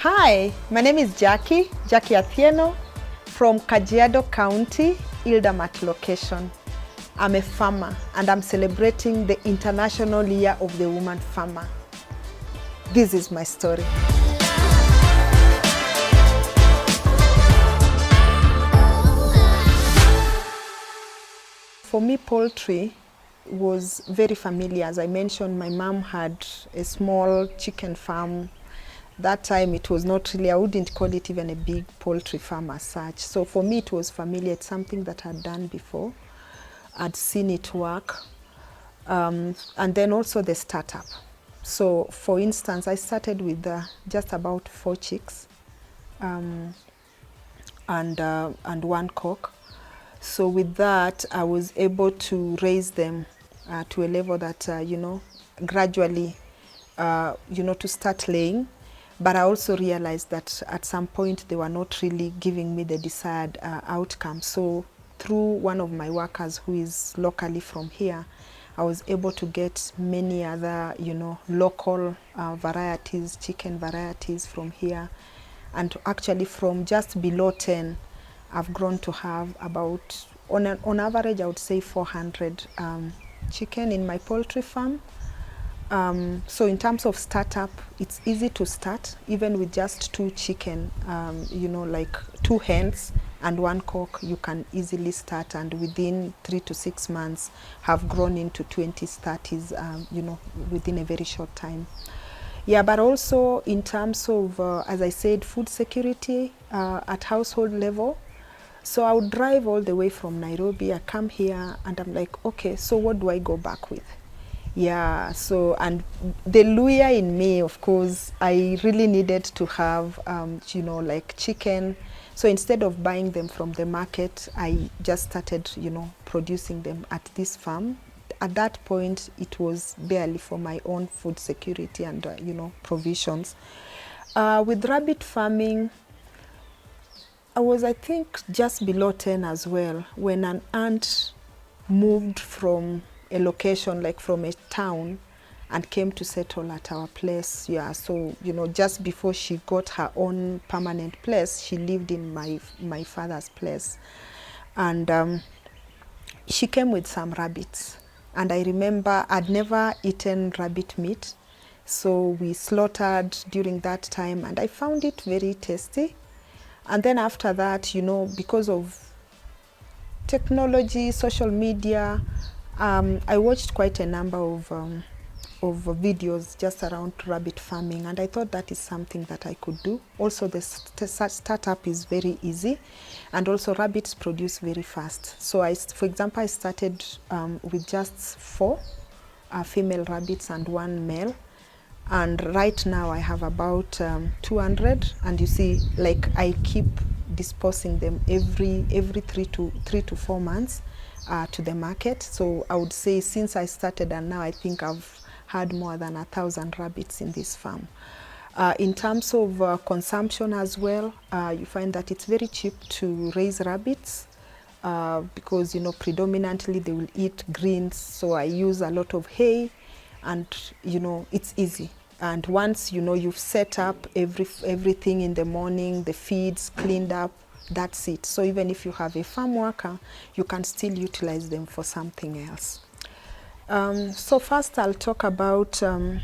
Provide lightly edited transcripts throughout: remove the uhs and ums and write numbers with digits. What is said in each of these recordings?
Hi, my name is Jackie Atieno from Kajiado County, Ildamat location. I'm a farmer and I'm celebrating the International Year of the Woman Farmer. This is my story. For me, poultry was very familiar. As I mentioned, my mom had a small chicken farm. That time it was not really, I wouldn't call it even a big poultry farm as such. So for me it was familiar, it's something that I'd done before. I'd seen it work. And then also the startup. So for instance, I started with just about 4 chicks and 1 cock. So with that, I was able to raise them to a level that, gradually, to start laying. But I also realized that at some point they were not really giving me the desired outcome. So through one of my workers who is locally from here, I was able to get many other, local varieties, chicken varieties from here. And actually from just below 10, I've grown to have about, on average, I would say 400 chicken in my poultry farm. So in terms of startup, it's easy to start, even with just 2 chicken, like 2 hens and 1 cock, you can easily start, and within 3 to 6 months have grown into 20s, 30s, within a very short time. Yeah, but also in terms of, as I said, food security at household level. So I would drive all the way from Nairobi, I come here and I'm like, okay, so what do I go back with? Yeah, so, and the lure in me, of course, I really needed to have, like chicken. So instead of buying them from the market, I just started, producing them at this farm. At that point, it was barely for my own food security and, provisions. With rabbit farming, I was, I think, just below 10 as well, when an aunt moved from a location, like from a town, and came to settle at our place. Yeah, so, just before she got her own permanent place, she lived in my father's place. And she came with some rabbits. And I remember I'd never eaten rabbit meat. So we slaughtered during that time, and I found it very tasty. And then after that, because of technology, social media, I watched quite a number of videos just around rabbit farming, and I thought that is something that I could do. Also, the startup is very easy, and also rabbits produce very fast. So for example, I started with just 4 female rabbits and 1 male. And right now I have about 200, and you see, like, I keep disposing them every 3 to 4 months to the market. So I would say since I started and now, I think I've had more than 1,000 rabbits in this farm. In terms of consumption as well, you find that it's very cheap to raise rabbits because, predominantly they will eat greens. So I use a lot of hay, and, it's easy. And once, you've set up everything in the morning, the feeds cleaned up, that's it. So even if you have a farm worker, you can still utilize them for something else. So first I'll talk about the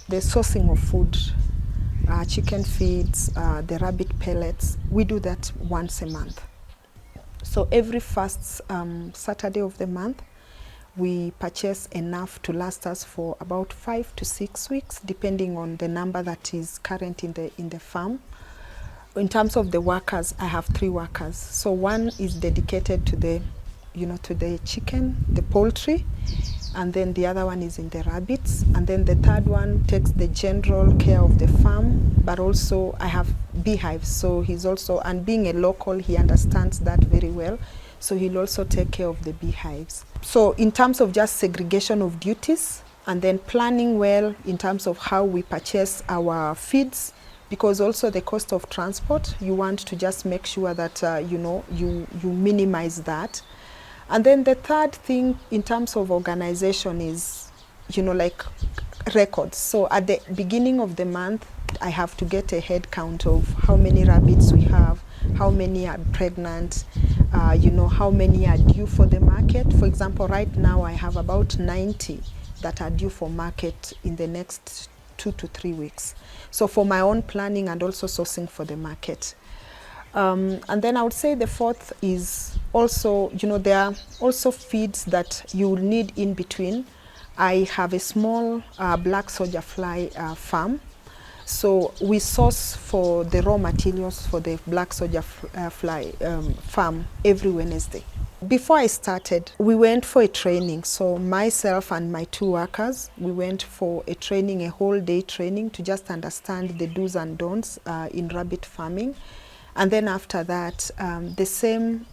sourcing of food, chicken feeds, the rabbit pellets. We do that once a month. So every first Saturday of the month, we purchase enough to last us for about 5 to 6 weeks, depending on the number that is current in the farm. In terms of the workers, I have 3 workers. So one is dedicated to the, to the chicken, the poultry, and then the other one is in the rabbits, and then the third one takes the general care of the farm. But also I have beehives, so he's also, and being a local, he understands that very well. So he'll also take care of the beehives. So in terms of just segregation of duties, and then planning well in terms of how we purchase our feeds, because also the cost of transport, you want to just make sure that, you minimize that. And then the third thing in terms of organization is, like records. So at the beginning of the month, I have to get a head count of how many rabbits we have, how many are pregnant, you know, how many are due for the market. For example, right now I have about 90 that are due for market in the next 2 to 3 weeks. So for my own planning and also sourcing for the market. And then I would say the fourth is also, you know, there are also feeds that you will need in between. I have a small black soldier fly farm. So we source for the raw materials for the black soldier fly farm every Wednesday. Before I started, we went for a training. So myself and my 2 workers, we went for a training, a whole day training to just understand the do's and don'ts in rabbit farming. And then after that, the same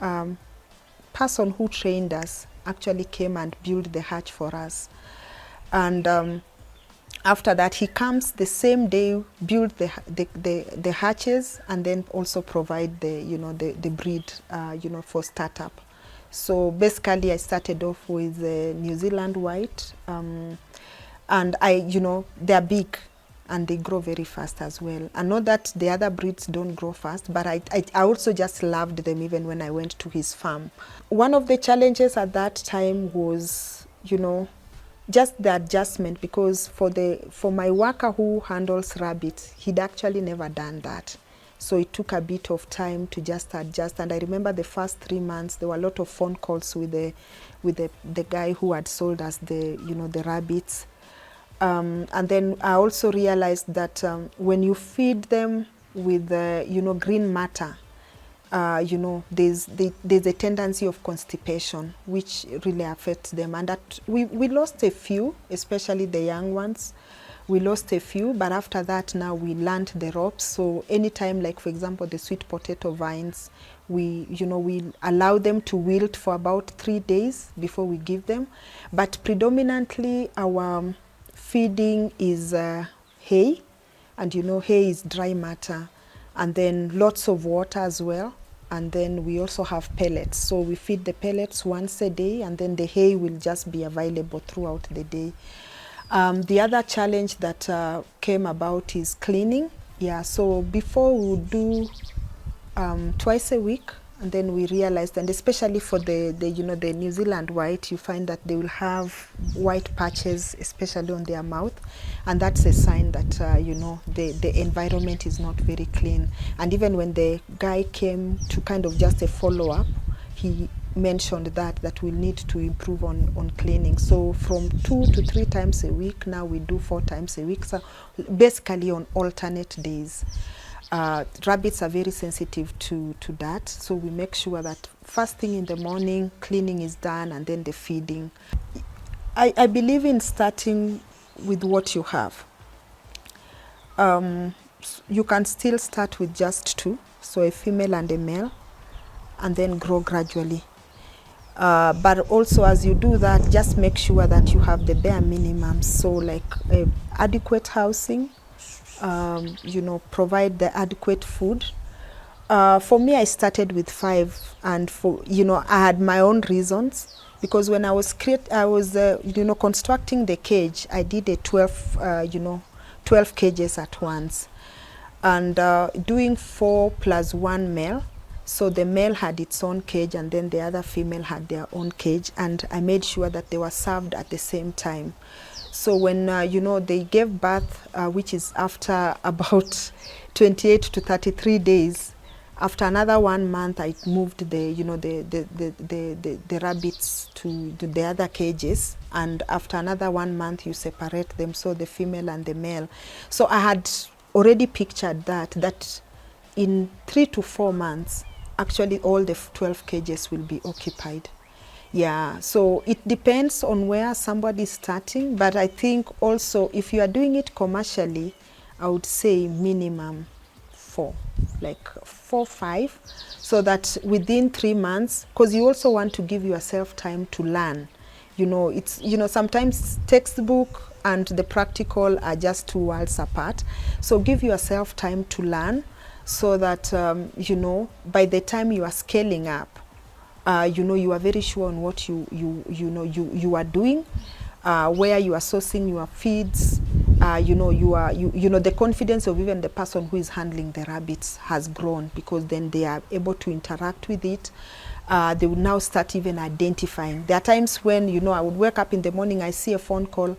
person who trained us actually came and built the hatch for us. And after that, he comes the same day, build the hatches, and then also provide the, you know, the breed, you know, for startup. So basically, I started off with the New Zealand white, and you know, they're big and they grow very fast as well. I know that the other breeds don't grow fast, but I also just loved them even when I went to his farm. One of the challenges at that time was, you know, just the adjustment, because for my worker who handles rabbits, he'd actually never done that. So it took a bit of time to just adjust. And I remember the first 3 months, there were a lot of phone calls with the guy who had sold us the, you know, the rabbits. And then I also realized that when you feed them with, you know, green matter, you know, there's a tendency of constipation, which really affects them. And that we lost a few, especially the young ones. We lost a few, but after that, now we learned the ropes. So anytime, like for example, the sweet potato vines, we allow them to wilt for about 3 days before we give them. But predominantly, our feeding is hay, and you know, hay is dry matter, and then lots of water as well. And then we also have pellets. So we feed the pellets once a day, and then the hay will just be available throughout the day. The other challenge that came about is cleaning. Yeah, so before we would do twice a week, and then we realized, and especially for the you know, the New Zealand white, you find that they will have white patches, especially on their mouth, and that's a sign that you know, the environment is not very clean. And even when the guy came to kind of just a follow-up, he mentioned that we'll need to improve on cleaning. So from 2 to 3 times a week, now we do 4 times a week, so basically on alternate days. Rabbits are very sensitive to that, so we make sure that first thing in the morning, cleaning is done, and then the feeding. I believe in starting with what you have. You can still start with just 2, so a female and a male, and then grow gradually. But also, as you do that, just make sure that you have the bare minimum, so like adequate housing, you know, provide the adequate food. For me, I started with 5, and for, you know, I had my own reasons, because when I was you know, constructing the cage, I did a 12 you know, 12 cages at once, and doing 4 plus 1 male. So the male had its own cage, and then the other female had their own cage, and I made sure that they were served at the same time. So when you know, they gave birth, which is after about 28 to 33 days, after another 1 month, I moved the, you know, the rabbits to the other cages, and after another 1 month, you separate them, so the female and the male. So I had already pictured that in 3 to 4 months, actually all the 12 cages will be occupied. Yeah, so it depends on where somebody is starting, but I think also if you are doing it commercially, I would say minimum 4, like 4, 5, so that within 3 months, because you also want to give yourself time to learn. You know, it's, you know, sometimes textbook and the practical are just 2 worlds apart. So give yourself time to learn, so that you know, by the time you are scaling up, you know, you are very sure on what you are doing. where you are sourcing your feeds. You know, the confidence of even the person who is handling the rabbits has grown, because then they are able to interact with it. They will now start even identifying. There are times when, you know, I would wake up in the morning, I see a phone call,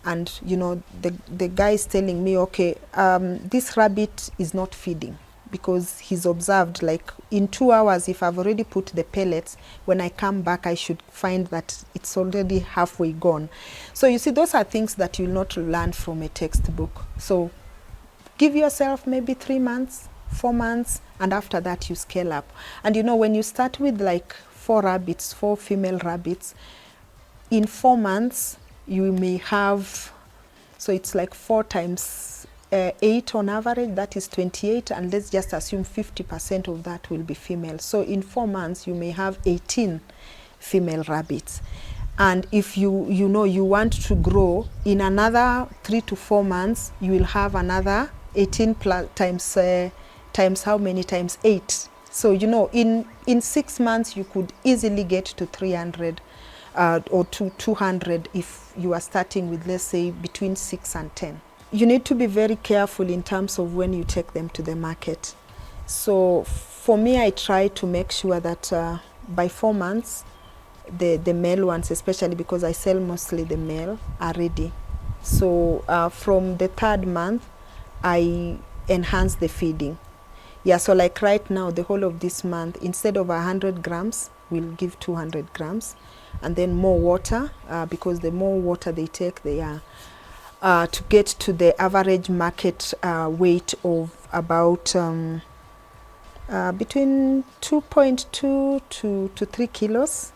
and, you know, the guy is telling me, okay, this rabbit is not feeding, because he's observed, like, in 2 hours, if I've already put the pellets, when I come back, I should find that it's already halfway gone. So you see, those are things that you'll not learn from a textbook. So give yourself maybe 3 months, 4 months, and after that you scale up. And you know, when you start with like 4 female rabbits, in 4 months, you may have, so it's like 4 times 8 on average, that is 28, and let's just assume 50% of that will be female. So in 4 months, you may have 18 female rabbits. And if you know you want to grow, in another 3 to 4 months, you will have another 18 plus times how many? Times 8. So, you know, in 6 months, you could easily get to 300 or to 200 if you are starting with, let's say, between 6 and 10. You need to be very careful in terms of when you take them to the market. So for me, I try to make sure that by 4 months, the male ones, especially because I sell mostly the male, are ready. So from the 3rd month, I enhance the feeding. Yeah, so like right now, the whole of this month, instead of 100 grams, we'll give 200 grams. And then more water, because the more water they take, they are to get to the average market weight of about between 2.2 to 3 kilos.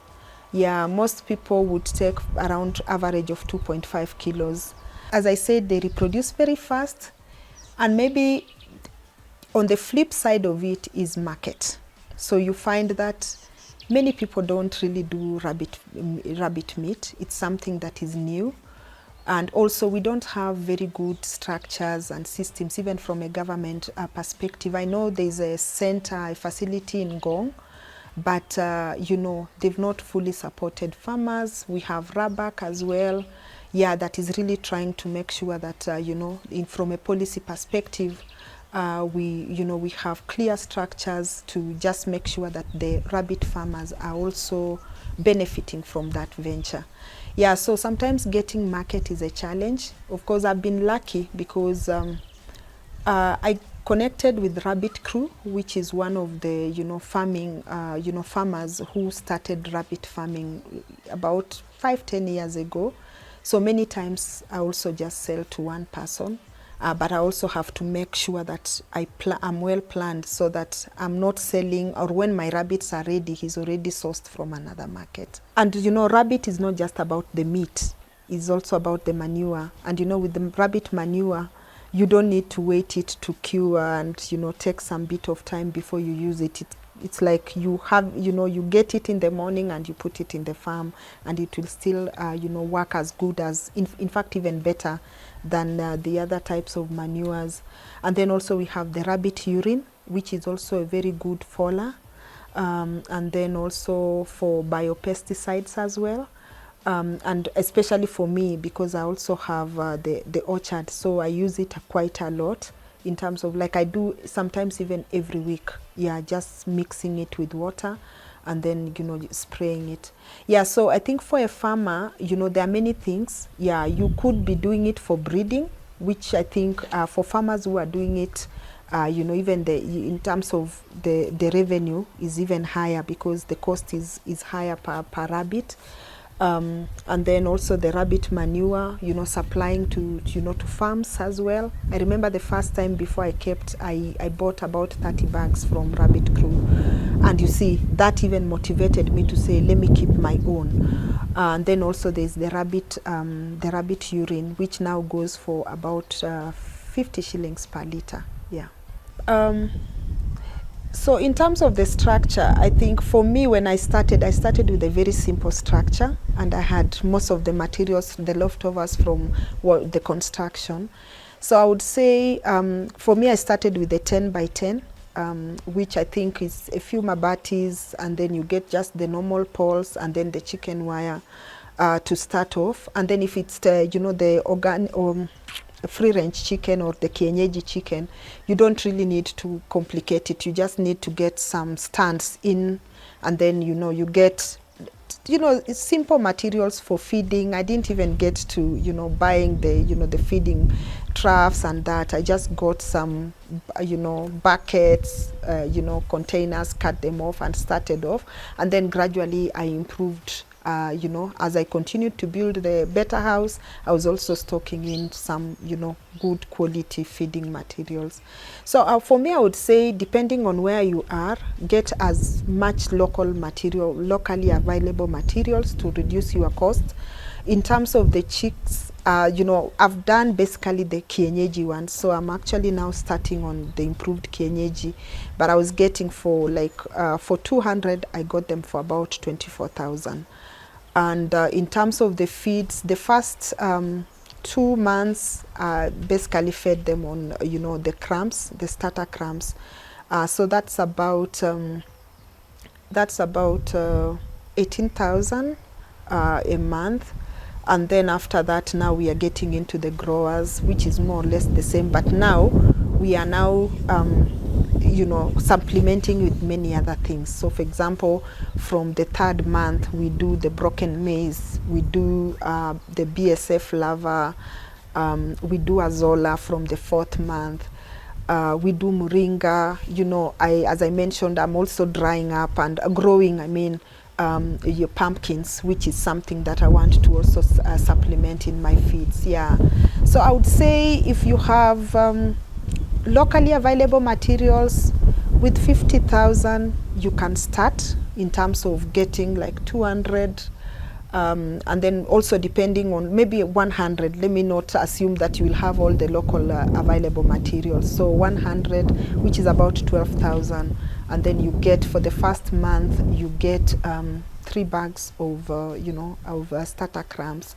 Yeah, most people would take around average of 2.5 kilos. As I said, they reproduce very fast, and maybe on the flip side of it is market. So you find that many people don't really do rabbit meat. It's something that is new. And also, we don't have very good structures and systems, even from a government perspective. I know there's a center, a facility in Gong, but, you know, they've not fully supported farmers. We have RABAC as well. Yeah, that is really trying to make sure that, you know, from a policy perspective, we have clear structures to just make sure that the rabbit farmers are also benefiting from that venture. Yeah, so sometimes getting market is a challenge. Of course, I've been lucky because I connected with Rabbit Crew, which is one of the, you know, farming, farmers who started rabbit farming about 5-10 years ago. So many times I also just sell to one person. But I also have to make sure that I'm well planned, so that I'm not selling, or when my rabbits are ready, he's already sourced from another market. And, you know, rabbit is not just about the meat, it's also about the manure. And, you know, with the rabbit manure, you don't need to wait it to cure and, you know, take some bit of time before you use it. It's like you have, you know, you get it in the morning and you put it in the farm, and it will still, you know, work as good as, in fact, even better than the other types of manures. And then also we have the rabbit urine, which is also a very good foliar, and then also for biopesticides as well. And especially for me, because I also have the orchard, so I use it quite a lot, in terms of, like, I do sometimes even every week. Yeah, just mixing it with water and then, you know, spraying it. Yeah, so I think for a farmer, you know, there are many things. Yeah, you could be doing it for breeding, which I think for farmers who are doing it, you know, even in terms of the revenue is even higher, because the cost is higher per rabbit. And then also the rabbit manure, you know, supplying to, you know, to farms as well. I remember the first time before I bought about 30 bags from Rabbit Crew, and you see, that even motivated me to say, let me keep my own. And then also there's the rabbit urine, which now goes for about 50 shillings per liter. Yeah. So in terms of the structure, I think for me, when I started with a very simple structure, and I had most of the materials, the leftovers from the construction. So I would say, for me, I started with a 10 by 10, which I think is a few mabatis, and then you get just the normal poles, and then the chicken wire. to start off. And then if it's you know, the free range chicken or the kienyeji chicken, you don't really need to complicate it. You just need to get some stands in, and then you know, you get, you know, it's simple materials for feeding. I didn't even get to, you know, buying the, you know, the feeding troughs and that. I just got some, you know, buckets, you know, containers, cut them off and started off. And then gradually I improved, you know, as I continued to build the better house, I was also stocking in some, you know, good quality feeding materials. So for me, I would say, depending on where you are, get as much local material, locally available materials to reduce your cost. In terms of the chicks, you know, I've done basically the kienyeji ones, so I'm actually now starting on the improved kienyeji, but I was getting for like, for 200, I got them for about 24,000. And in terms of the feeds, the first 2 months, basically fed them on, you know, the crumbs, the starter crumbs. So that's about 18,000 a month. And then after that, now we are getting into the growers, which is more or less the same. But now we are now, you know, supplementing with many other things. So for example, from the 3rd month, we do the broken maize, we do the BSF lava, we do azola from the 4th month. We do moringa. You know, as I mentioned, I'm also drying up and growing, I mean, your pumpkins, which is something that I want to also supplement in my feeds. Yeah, so I would say, if you have locally available materials, with 50,000 you can start in terms of getting like 200, and then also depending on maybe 100. Let me not assume that you will have all the local available materials. So 100, which is about 12,000, and then you get, for the first month, you get 3 bags of you know, of starter crumbs,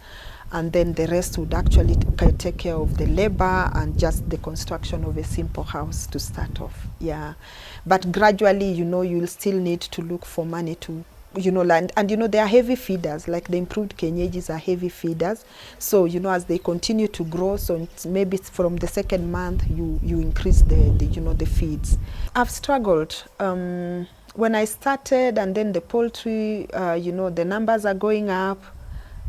and then the rest would actually take care of the labor and just the construction of a simple house to start off. Yeah, but gradually, you know, you'll still need to look for money to, you know, and you know, they are heavy feeders, like the improved kienyeji are heavy feeders. So, you know, as they continue to grow, so maybe from the 2nd month you increase the you know, the feeds. I've struggled when I started, and then the poultry, you know, the numbers are going up.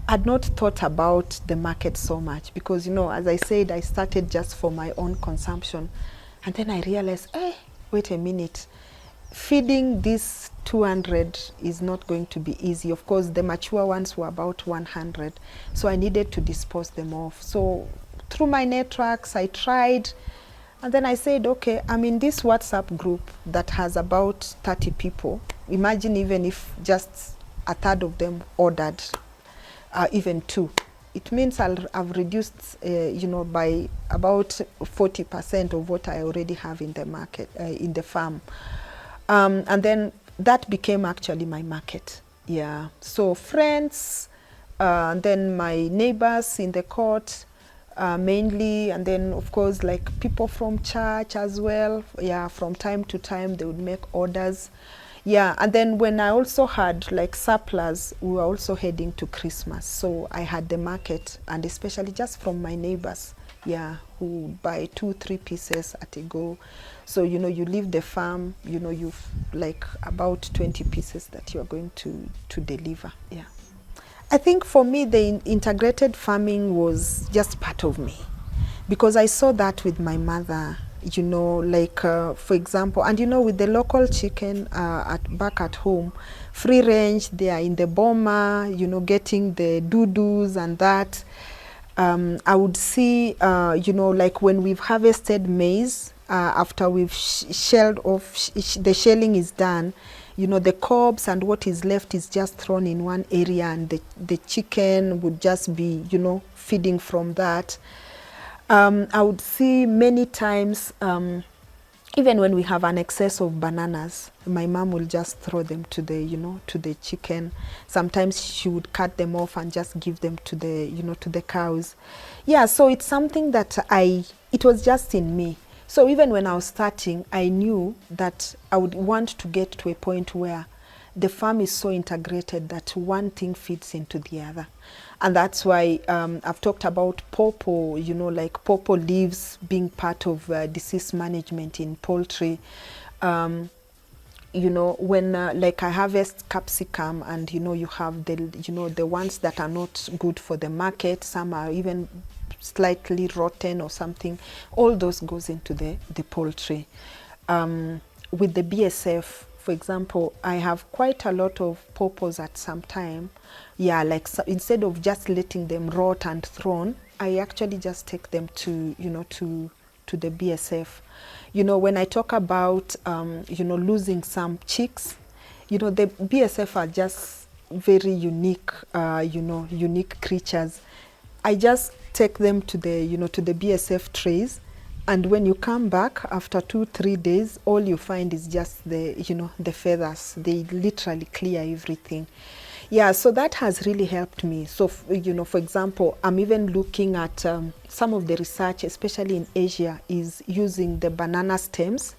I'd not thought about the market so much, because, you know, as I said, I started just for my own consumption, and then I realized, wait a minute, feeding this 200 is not going to be easy. Of course, the mature ones were about 100, so I needed to dispose them off. So through my networks, I tried, and then I said, okay, I'm in this WhatsApp group that has about 30 people. Imagine even if just a third of them ordered, even 2. It means I've reduced, you know, by about 40% of what I already have in the market, in the farm. And then that became actually my market. Yeah, so friends, and then my neighbors in the court, mainly, and then of course, like people from church as well. Yeah, from time to time they would make orders. Yeah, and then when I also had like surplus, we were also heading to Christmas, so I had the market, and especially just from my neighbors, yeah, who would buy 2-3 pieces at a go. So, you know, you leave the farm, you know, you've like about 20 pieces that you're going to deliver. Yeah, I think for me, the integrated farming was just part of me, because I saw that with my mother. You know, like for example, and you know, with the local chicken back at home, free range, they are in the boma, you know, getting the doo-doos and that. I would see, you know, like when we've harvested maize, after we've shelled off, the shelling is done, you know, the cobs and what is left is just thrown in one area, and the chicken would just be, you know, feeding from that. I would see many times, even when we have an excess of bananas, my mom will just throw them to the, you know, to the chicken. Sometimes she would cut them off and just give them to the, you know, to the cows. Yeah, so it's something that it was just in me. So even when I was starting, I knew that I would want to get to a point where the farm is so integrated that one thing feeds into the other. And that's why I've talked about pawpaw, you know, like pawpaw leaves being part of disease management in poultry. You know, when like I harvest capsicum, and you know, you have the, you know, the ones that are not good for the market, some are even slightly rotten or something, all those goes into the poultry. With the BSF, for example, I have quite a lot of pawpaws at some time. Yeah, like so instead of just letting them rot and thrown, I actually just take them to, you know, to the BSF. You know, when I talk about, you know, losing some chicks, you know, the BSF are just very unique, you know, unique creatures. I just take them to the, you know, to the BSF trays, and when you come back after 2-3 days, all you find is just the, you know, the feathers. They literally clear everything. Yeah, so that has really helped me. So, you know, for example, I'm even looking at some of the research, especially in Asia, is using the banana stems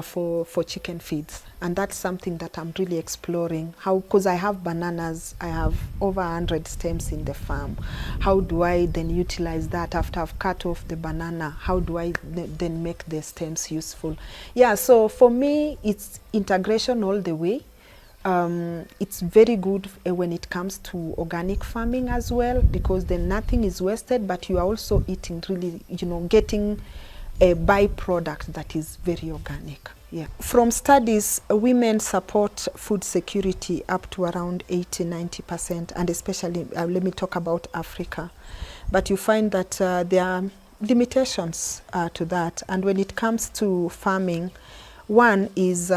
for chicken feeds. And that's something that I'm really exploring. How, because I have bananas, I have over 100 stems in the farm. How do I then utilize that after I've cut off the banana? How do I then make the stems useful? Yeah, so for me, it's integration all the way. It's very good when it comes to organic farming as well, because then nothing is wasted, but you are also eating really, you know, getting a byproduct that is very organic. Yeah. From studies, women support food security up to around 80-90%, and especially, let me talk about Africa. But you find that there are limitations to that. And when it comes to farming, one is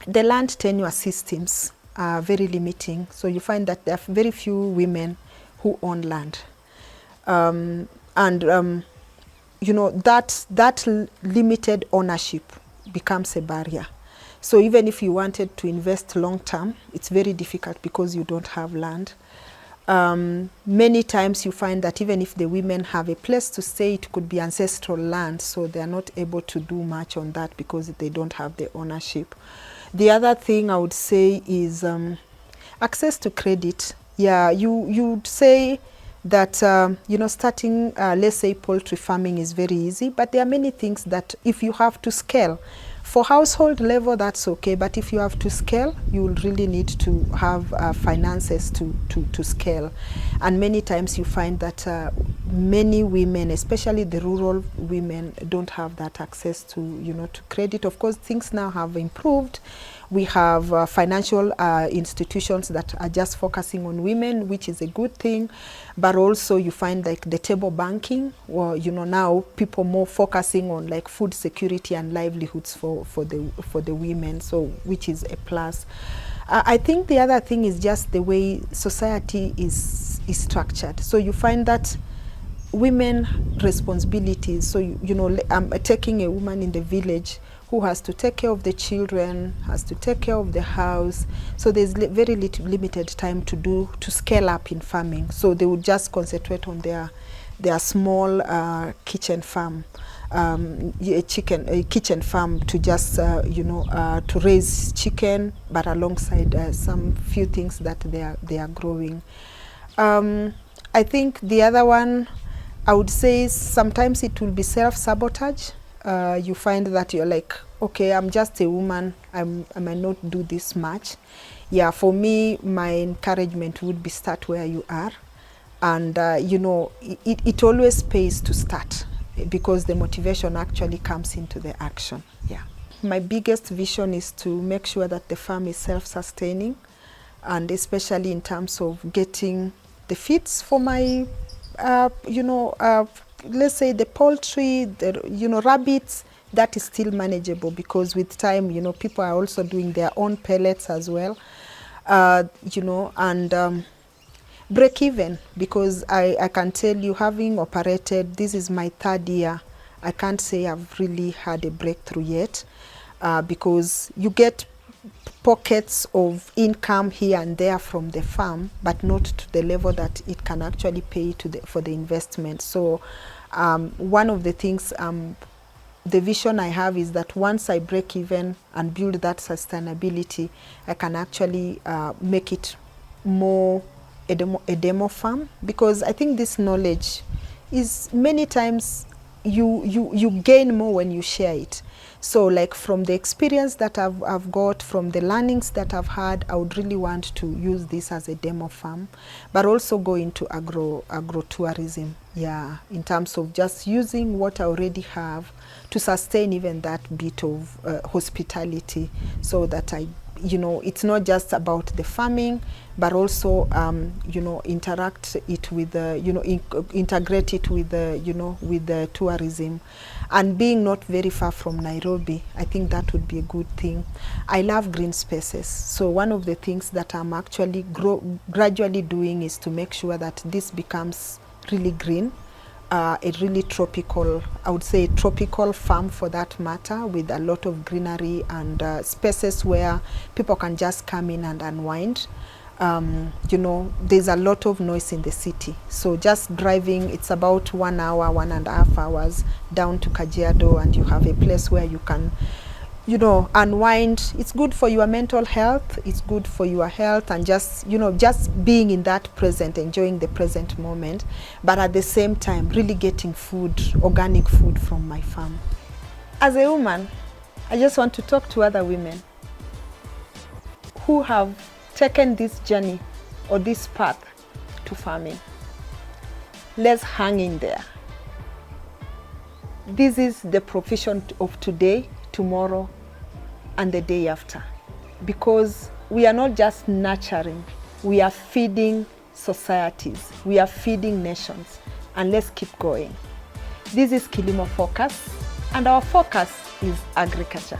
the land tenure systems are very limiting. So you find that there are very few women who own land. You know, that limited ownership becomes a barrier. So even if you wanted to invest long term, it's very difficult because you don't have land. Many times you find that even if the women have a place to stay, it could be ancestral land, so they are not able to do much on that because they don't have the ownership. The other thing I would say is access to credit. Yeah, you'd say that, you know, starting, let's say, poultry farming is very easy, but there are many things that if you have to scale, for household level, that's okay, but if you have to scale, you will really need to have finances to scale. And many times you find that many women, especially the rural women, don't have that access to, you know, to credit. Of course, things now have improved. We have financial institutions that are just focusing on women, which is a good thing. But also you find like the table banking, or, you know, now people more focusing on like food security and livelihoods for the women, so which is a plus. I think the other thing is just the way society is structured. So you find that women responsibilities, so you know, I'm taking a woman in the village who has to take care of the children, has to take care of the house. So there's very limited time to scale up in farming. So they would just concentrate on their small kitchen farm, a kitchen farm to just you know, to raise chicken, but alongside some few things that they are growing. I think the other one, I would say sometimes it will be self-sabotage. You find that you're like, okay, I'm just a woman, I might not do this much. Yeah, for me, my encouragement would be start where you are. And, you know, it always pays to start, because the motivation actually comes into the action. Yeah. My biggest vision is to make sure that the farm is self-sustaining, and especially in terms of getting the feeds for my, you know, let's say the poultry, you know, rabbits, that is still manageable, because with time, you know, people are also doing their own pellets as well, you know, and break even, because I can tell you, having operated, this is my 3rd year, I can't say I've really had a breakthrough yet, because you get pockets of income here and there from the farm, but not to the level that it can actually pay for the investment. So one of the things I'm the vision I have is that once I break even and build that sustainability, I can actually make it more a demo farm, because I think this knowledge is many times you gain more when you share it. So like from the experience that I've got, from the learnings that I've had, I would really want to use this as a demo farm, but also go into agro-tourism, yeah, in terms of just using what I already have to sustain even that bit of hospitality, so that it's not just about the farming, but also, interact it with the, integrate it with the, with the tourism. And being not very far from Nairobi, I think that would be a good thing. I love green spaces. So one of the things that I'm actually gradually doing is to make sure that this becomes really green. A really tropical, I would say tropical farm for that matter, with a lot of greenery and spaces where people can just come in and unwind. There's a lot of noise in the city. So just driving, it's about 1 hour, 1.5 hours down to Kajiado, and you have a place where you can, unwind. It's good for your mental health. It's good for your health, and just, just being in that present, enjoying the present moment, but at the same time, really getting food, organic food from my farm. As a woman, I just want to talk to other women who have taken this journey or this path to farming. Let's hang in there. This is the profession of today, tomorrow, and the day after, because we are not just nurturing, we are feeding societies, we are feeding nations, and let's keep going. This is Kilimo Focus, and our focus is agriculture.